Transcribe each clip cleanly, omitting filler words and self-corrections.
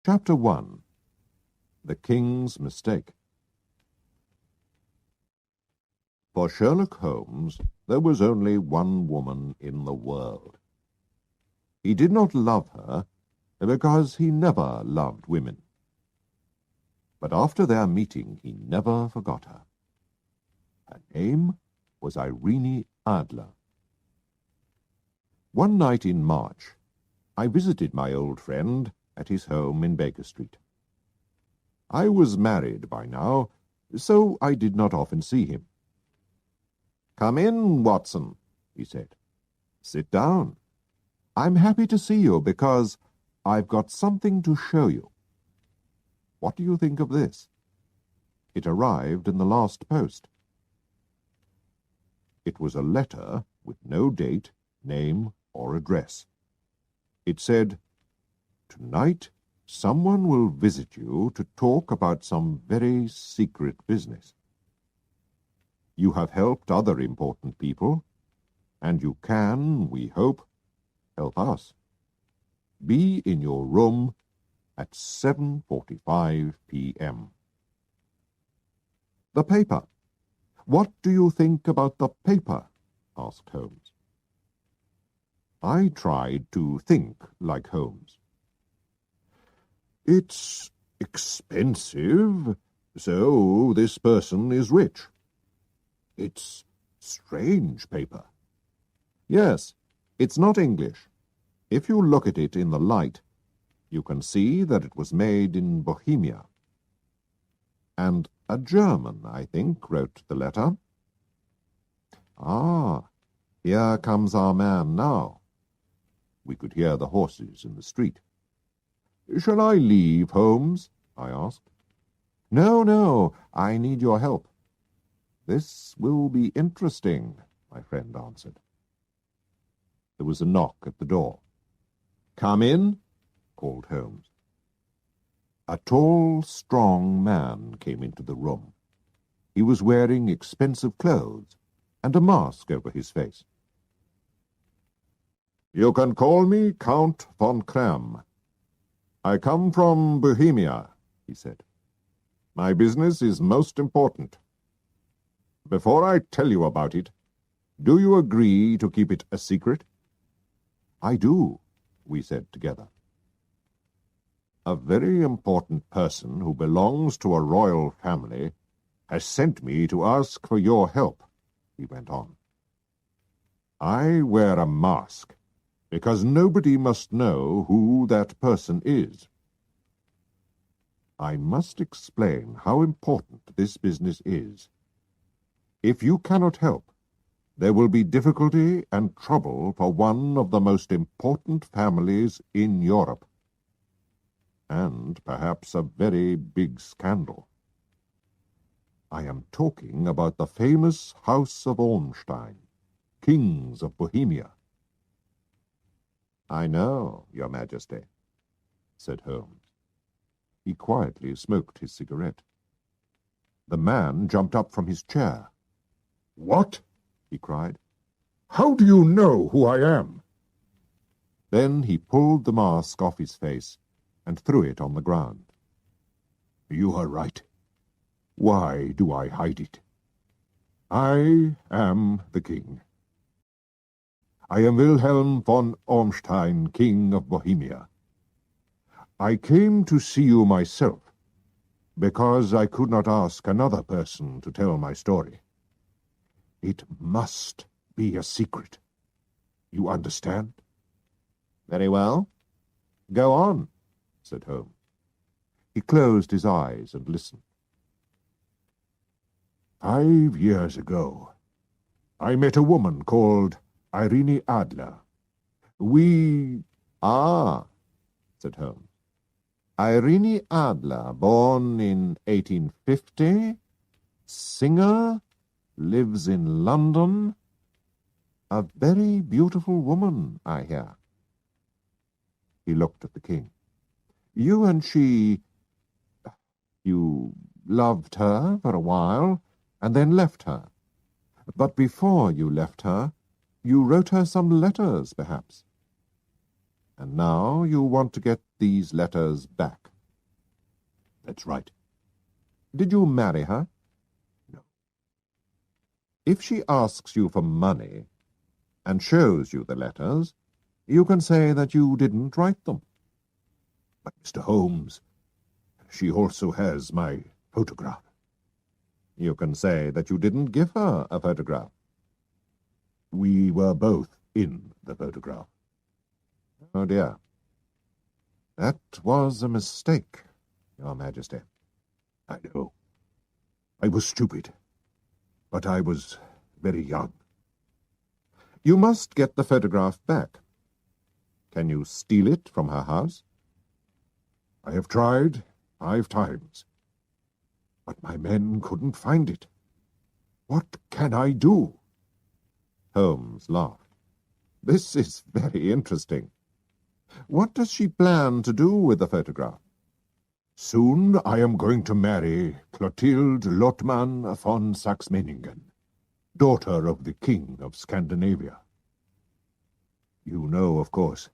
Chapter 1. The King's Mistake. For Sherlock Holmes, there was only one woman in the world. He did not love her because he never loved women. But after their meeting, he never forgot her. Her name was Irene Adler. One night in March, I visited my old friend at his home in Baker Street. I was married by now, so I did not often see him. "Come in, Watson," he said. "Sit down. I'm happy to see you because I've got something to show you. What do you think of this?" It arrived in the last post. It was a letter with no date, name, or address. It said, "Tonight, someone will visit you to talk about some very secret business. You have helped other important people, and you can, we hope, help us. Be in your room at 7:45 p.m. "The paper. What do you think about the paper?" asked Holmes. I tried to think like Holmes. "It's expensive, so this person is rich. It's strange paper. Yes, it's not English. If you look at it in the light, you can see that it was made in Bohemia. And a German, I think, wrote the letter. Ah, here comes our man now." We could hear the horses in the street. "Shall I leave, Holmes?" I asked. "No, no, I need your help." "This will be interesting," my friend answered. There was a knock at the door. "Come in," called Holmes. A tall, strong man came into the room. He was wearing expensive clothes and a mask over his face. "You can call me Count von Kram. I come from Bohemia," he said. "My business is most important. Before I tell you about it, do you agree to keep it a secret?" "I do," we said together. "A very important person who belongs to a royal family has sent me to ask for your help," he went on. "I wear a mask because nobody must know who that person is. I must explain how important this business is. If you cannot help, there will be difficulty and trouble for one of the most important families in Europe, and perhaps a very big scandal. I am talking about the famous House of Ormstein, kings of Bohemia." "I know, Your Majesty," said Holmes. He quietly smoked his cigarette. The man jumped up from his chair. "What?" he cried. "How do you know who I am?" Then he pulled the mask off his face and threw it on the ground. "You are right. Why do I hide it? I am the king. I am Wilhelm von Ormstein, King of Bohemia. I came to see you myself, because I could not ask another person to tell my story. It must be a secret. You understand?" "Very well. Go on," said Holmes. He closed his eyes and listened. 5 years ago, I met a woman called Irene Adler. We... "Ah," said Holmes. "Irene Adler, born in 1850, singer, lives in London. A very beautiful woman, I hear." He looked at the king. "You and she... you loved her for a while, and then left her. But before you left her, you wrote her some letters, perhaps. And now you want to get these letters back. That's right. Did you marry her? No. If she asks you for money and shows you the letters, you can say that you didn't write them. But, Mr. Holmes, she also has my photograph. You can say that you didn't give her a photograph. We were both in the photograph. Oh, dear. That was a mistake, Your Majesty. I know. I was stupid. But I was very young. You must get the photograph back. Can you steal it from her house? I have tried 5 times. But my men couldn't find it. What can I do? Holmes laughed. This is very interesting. What does she plan to do with the photograph? Soon I am going to marry Clotilde Lothman von Saxe-Meiningen, daughter of the King of Scandinavia. You know, of course,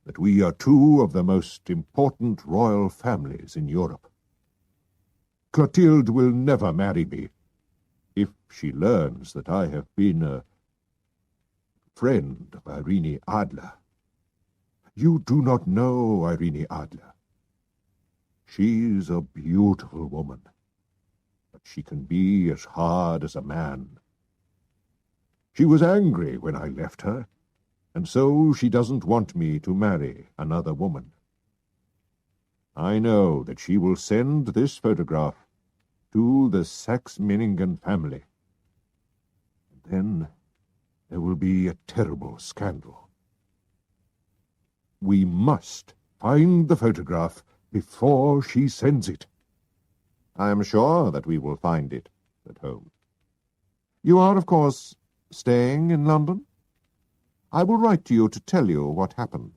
that we are 2 of the most important royal families in Europe. Clotilde will never marry me if she learns that I have been a friend of Irene Adler. You do not know Irene Adler. She is a beautiful woman, but she can be as hard as a man. She was angry when I left her, and so she doesn't want me to marry another woman. I know that she will send this photograph to the Saxe-Meiningen family. And then there will be a terrible scandal. We must find the photograph before she sends it. I am sure that we will find it, said Holmes. You are, of course, staying in London? I will write to you to tell you what happened.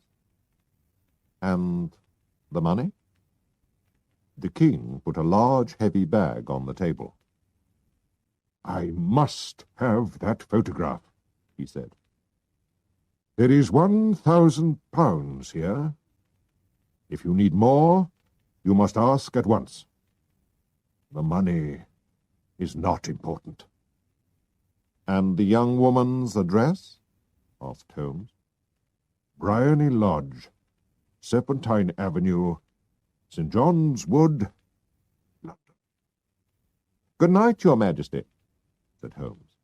And the money? The king put a large, heavy bag on the table. I must have that photograph, he said. There is £1,000 here. If you need more, you must ask at once. The money is not important. And the young woman's address? Asked Holmes. Bryony Lodge, Serpentine Avenue, St. John's Wood, London. Good night, Your Majesty, said Holmes.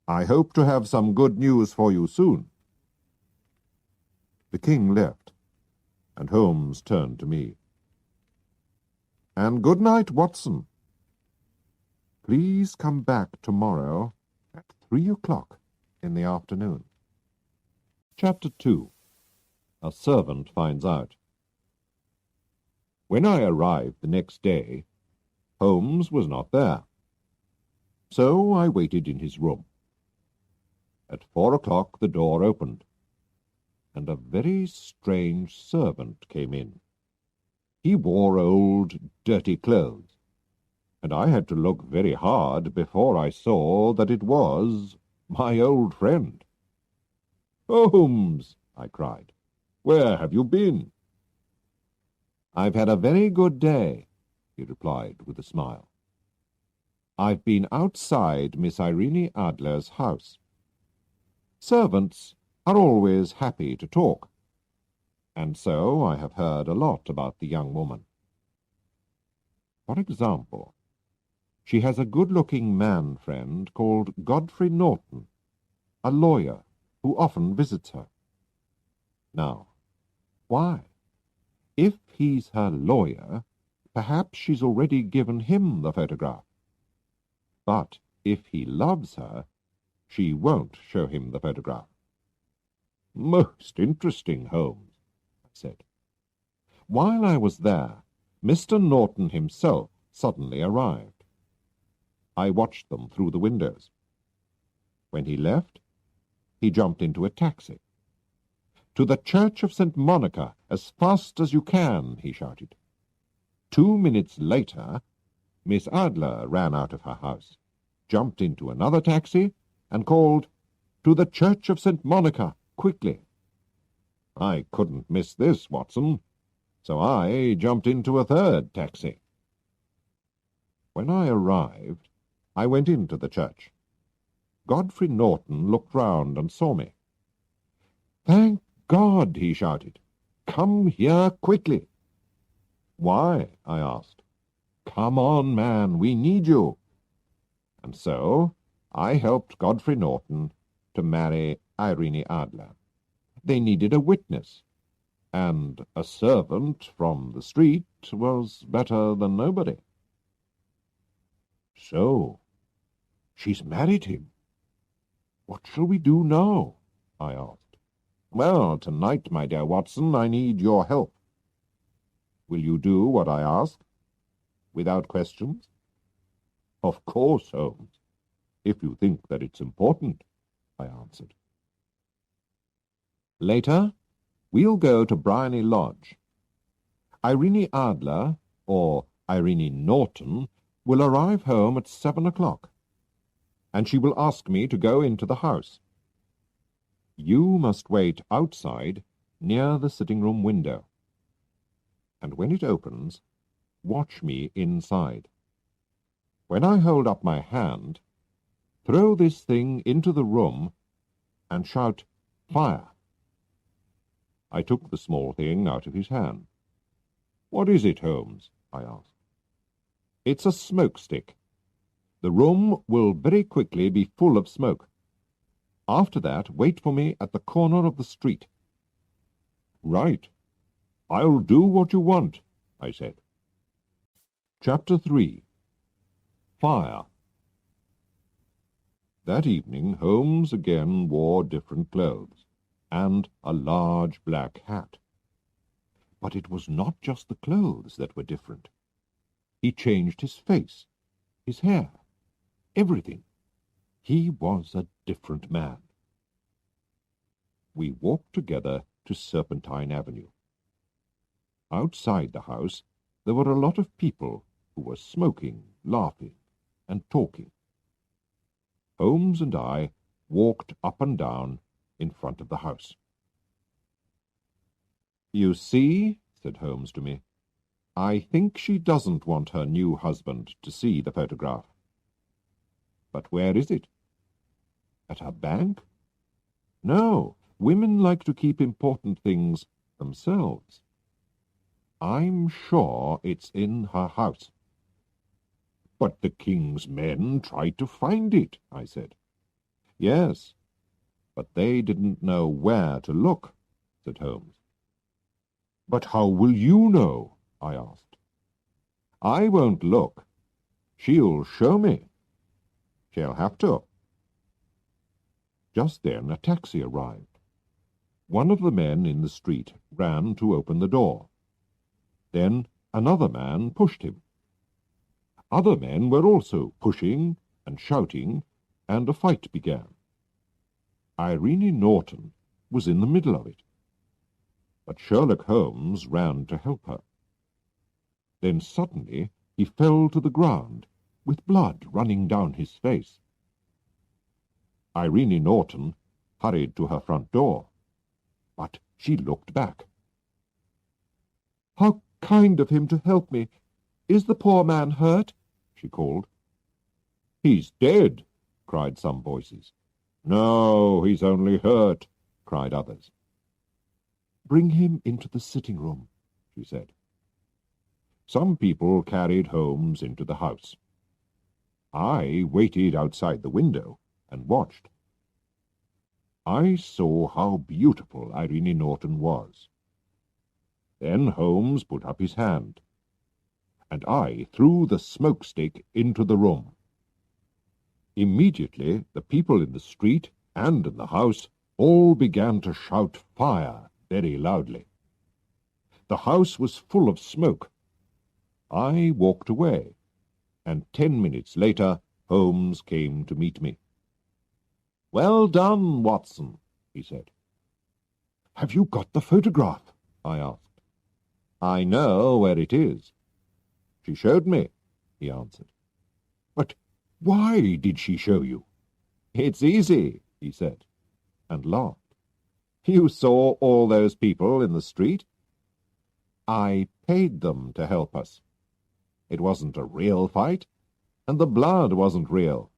I hope to have some good news for you soon. The king left, and Holmes turned to me. And good night, Watson. Please come back tomorrow at 3 o'clock in the afternoon. Chapter 2. A Servant Finds Out. When I arrived the next day, Holmes was not there. So I waited in his room. At 4 o'clock the door opened, and a very strange servant came in. He wore old, dirty clothes, and I had to look very hard before I saw that it was my old friend. "Holmes!" I cried. "Where have you been?" "I've had a very good day," he replied with a smile. "I've been outside Miss Irene Adler's house. Servants are always happy to talk, and so I have heard a lot about the young woman. For example, she has a good-looking man friend called Godfrey Norton, a lawyer who often visits her. Now, why? If he's her lawyer, perhaps she's already given him the photograph. But if he loves her, she won't show him the photograph." "Most interesting, Holmes," I said. While I was there, Mr. Norton himself suddenly arrived. I watched them through the windows. When he left, he jumped into a taxi. "To the Church of St. Monica, as fast as you can," he shouted. 2 minutes later, Miss Adler ran out of her house, jumped into another taxi, and called, "To the Church of St. Monica, quickly." I couldn't miss this, Watson. So I jumped into a third taxi. When I arrived, I went into the church. Godfrey Norton looked round and saw me. "Thank God!" he shouted. "Come here quickly." "Why?" I asked. "Come on, man, we need you." And so I helped Godfrey Norton to marry Irene Adler. They needed a witness, and a servant from the street was better than nobody. "So, she's married him. What shall we do now?" I asked. "Well, tonight, my dear Watson, I need your help. Will you do what I ask? Without questions?" "Of course, Holmes, if you think that it's important," I answered. Later, we'll go to Briony Lodge. Irene Adler, or Irene Norton, will arrive home at 7 o'clock, and she will ask me to go into the house. You must wait outside, near the sitting-room window. And when it opens, watch me inside. When I hold up my hand, throw this thing into the room and shout, 'Fire!'" I took the small thing out of his hand. "What is it, Holmes?" I asked. "It's a smoke stick. The room will very quickly be full of smoke. After that, wait for me at the corner of the street." "Right. I'll do what you want," I said. Chapter 3. Fire. That evening Holmes again wore different clothes, and a large black hat. But it was not just the clothes that were different. He changed his face, his hair, everything. He was a different man. We walked together to Serpentine Avenue. Outside the house there were a lot of people who were smoking, laughing, and talking. Holmes and I walked up and down in front of the house. "You see," said Holmes to me, "I think she doesn't want her new husband to see the photograph." "But where is it?" "At her bank?" "No, women like to keep important things themselves. I'm sure it's in her house." "But the king's men tried to find it," I said. "Yes, but they didn't know where to look," said Holmes. "But how will you know?" I asked. "I won't look. She'll show me. She'll have to." Just then a taxi arrived. One of the men in the street ran to open the door. Then another man pushed him. Other men were also pushing and shouting, and a fight began. Irene Norton was in the middle of it. But Sherlock Holmes ran to help her. Then suddenly he fell to the ground, with blood running down his face. Irene Norton hurried to her front door, but she looked back. "How kind of him to help me! Is the poor man hurt?" she called. "He's dead," cried some voices. "No, he's only hurt," cried others. "Bring him into the sitting-room," she said. Some people carried Holmes into the house. I waited outside the window and watched. I saw how beautiful Irene Norton was. Then Holmes put up his hand, and I threw the smoke stick into the room. Immediately the people in the street and in the house all began to shout fire very loudly. The house was full of smoke. I walked away, and 10 minutes later Holmes came to meet me. "Well done, Watson," he said. "Have you got the photograph?" I asked. "I know where it is." "She showed me," he answered. "But why did she show you?" "It's easy," he said, and laughed. "You saw all those people in the street?" I paid them to help us. It wasn't a real fight, and the blood wasn't real.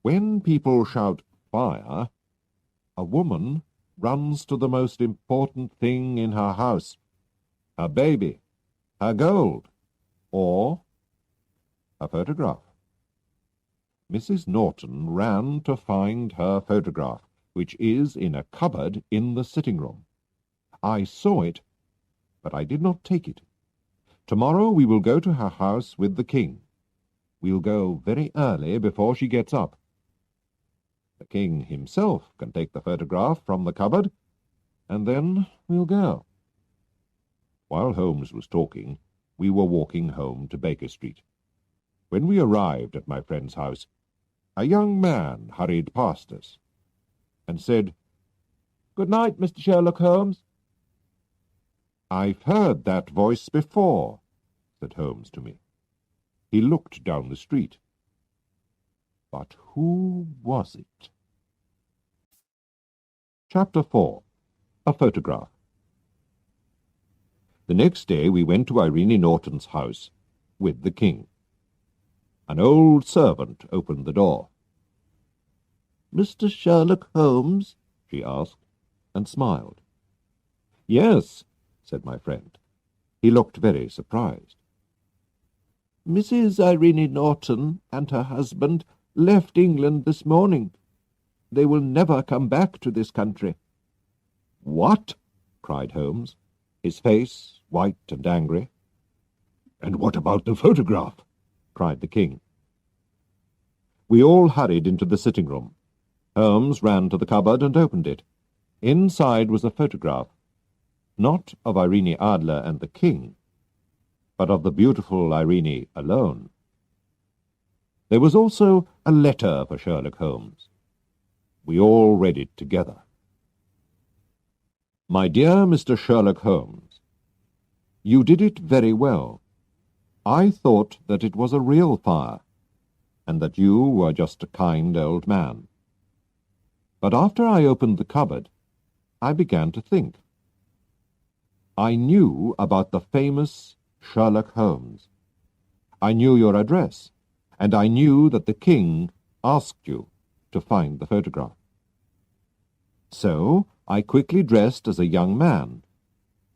When people shout fire, a woman runs to the most important thing in her house, her baby, her gold, or a photograph. Mrs. Norton ran to find her photograph, which is in a cupboard in the sitting room. I saw it, but I did not take it. Tomorrow we will go to her house with the king. We'll go very early before she gets up. The king himself can take the photograph from the cupboard, and then we'll go. While Holmes was talking, we were walking home to Baker Street. When we arrived at my friend's house, a young man hurried past us and said, "Good night, Mr. Sherlock Holmes." "I've heard that voice before," said Holmes to me. He looked down the street. But who was it? Chapter 4. A Photograph. The next day we went to Irene Norton's house with the king. An old servant opened the door. "Mr. Sherlock Holmes?" she asked, and smiled. "Yes," said my friend. He looked very surprised. "Mrs. Irene Norton and her husband left England this morning. They will never come back to this country." "What?" cried Holmes, his face white and angry. "And what about the photograph?" cried the king. We all hurried into the sitting room. Holmes ran to the cupboard and opened it. Inside was a photograph, not of Irene Adler and the king, but of the beautiful Irene alone. There was also a letter for Sherlock Holmes. We all read it together. "My dear Mr. Sherlock Holmes, you did it very well. I thought that it was a real fire, and that you were just a kind old man. But after I opened the cupboard, I began to think. I knew about the famous Sherlock Holmes. I knew your address, and I knew that the king asked you to find the photograph. So I quickly dressed as a young man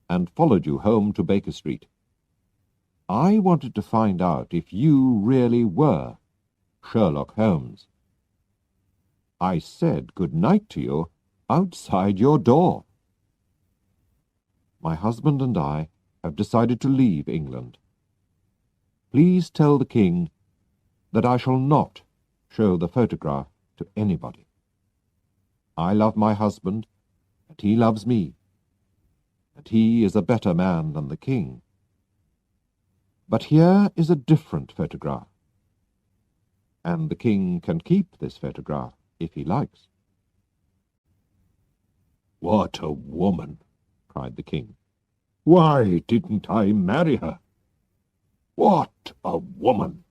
and followed you home to Baker Street. I wanted to find out if you really were Sherlock Holmes. I said good night to you outside your door. My husband and I have decided to leave England. Please tell the king that I shall not show the photograph to anybody. I love my husband, and he loves me, and he is a better man than the king. But here is a different photograph, and the king can keep this photograph if he likes." "What a woman!" cried the king. "Why didn't I marry her? What a woman!"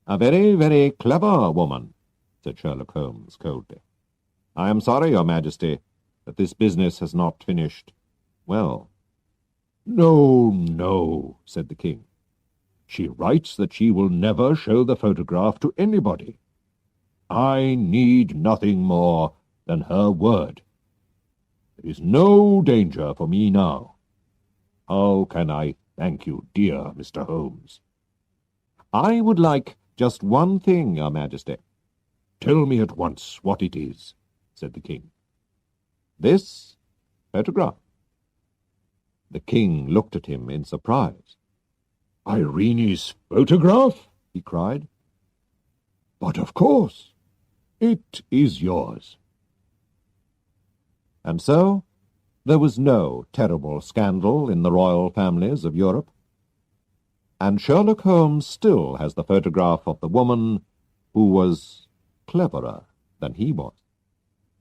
"A very, very clever woman," said Sherlock Holmes coldly. "I am sorry, Your Majesty, that this business has not finished well." "No, no," said the king. "She writes that she will never show the photograph to anybody. I need nothing more than her word. There is no danger for me now. How can I thank you, dear Mr. Holmes?" "I would like just one thing, Your Majesty." "Tell me at once what it is," said the king. "This photograph." The king looked at him in surprise. "Irene's photograph?" he cried. "But of course, it is yours." And so there was no terrible scandal in the royal families of Europe, and Sherlock Holmes still has the photograph of the woman who was cleverer than he was.